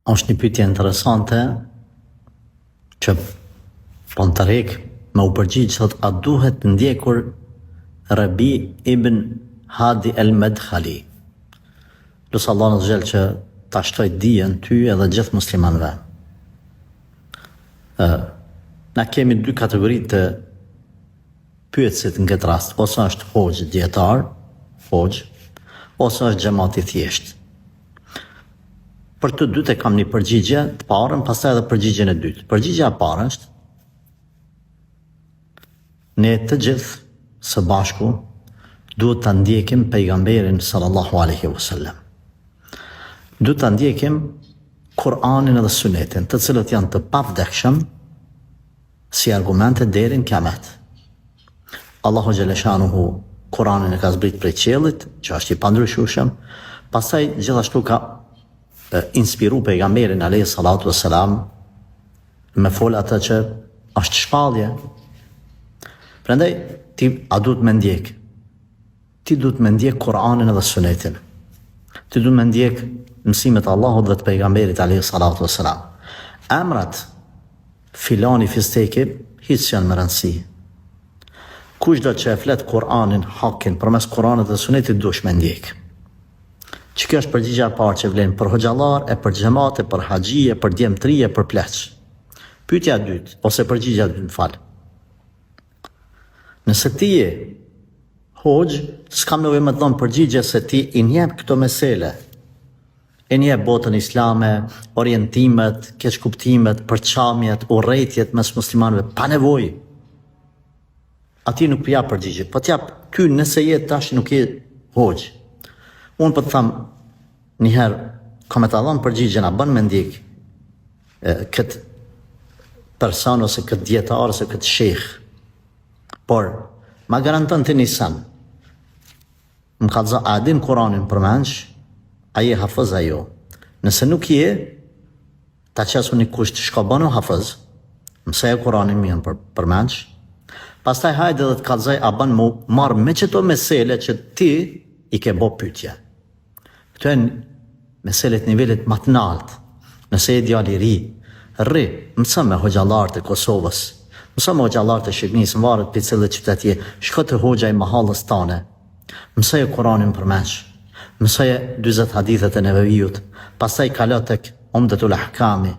Është një pyetje interesante që po të rek me u përgjigj thot, a duhet ndjekur Rabi ibn Hadi el-Madkhali? Lusë Allah në zhjel që ta shtoj dijen ty edhe gjithë muslimanve. Na kemi dy kategoritë të pyetësit në këtë rast, ose është hoxh dietar, hoxh, ose është xhamat i thjesht. Për të dytë kam një përgjigje të parën, pastaj edhe përgjigjen e dytë. Përgjigjja e parë është: ne të gjithë së bashku duhet ta ndjekim pejgamberin sallallahu alaihi wasallam. Duhet ta ndjekim Kur'anin edhe Sunetin, të cilët janë të pavdekshëm si argumente deri në kiamet. Allahu xhaleshanuhu Kur'anin e ka zbrit prej qiellit, që është i pandryshueshëm, pastaj gjithashtu ka inspiru pejgamberin alayhi salatu wassalam me fol atë që është shpallje. Prandaj ti a duhet me ndjek? Ti duhet me ndjek Kur'anin edhe Sunetin. Ti duhet me ndjek mësimet e Allahut dhe të pejgamberit alayhi salatu wassalam. Emrat filani fisteki hiç janë më rëndësi. Kushdo që e flet Kur'anin, hakin, përmes Kur'anit dhe Sunetit duhesh me ndjek. Që kjo është përgjigja e parë që vlen për hoxhallar, e për xhamate, për haxhije, për djemtrie, për pleç. Pyetja e dytë, ose përgjigja e dytë, fal. Nëse ti je hoxh, s'kam nevojë me të dhënë përgjigje se ti i njeh këto mesele. E njeh botën islame, orientimet, keqkuptimet, përçamjet, urrëtiet mes muslimanëve pa nevojë. Ati nuk pja përgjigje, po t'jap ty nëse je tash nuk je hoxh. Unë po të thamë njëherë, ka me të adhënë përgjigje, na bën me ndjek këtë person ose këtë dietar ose këtë shejh. Por, ma garanton të një sen, më ka të zë adin Kur'anin përmenç, a je hafëz a jo. Nëse nuk je, ta qesu një kusht shka bënu hafëz, mëse e Kur'anin mjën përmenç, pastaj hajde dhe të kalzaj a bën mu marrë me qëto mesele që ti i ke bo pytje. Këto e meselet nivellit më të lartë. Nëse e djali ri, mësa me hoxhallarët e Kosovës, mësa me hoxhallarët e Shqipnisë, më varet për cilët qytetje, shko të hoxha i mahallës tane, mësa e Kur'anin përmenç, mësa e 40 hadithet e Nevevijut, pastaj kalot tek Umdatul Ahkami,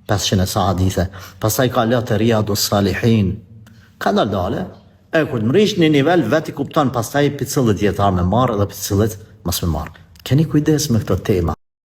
500 sa hadithe, pastaj kalot e Riyadus Salihin, ka dale, e kur të mërish një nivel, veti kupton pastaj për cilët dietar me marrë dhe për cilët mos me marrë. Keni kujdes me këto tema.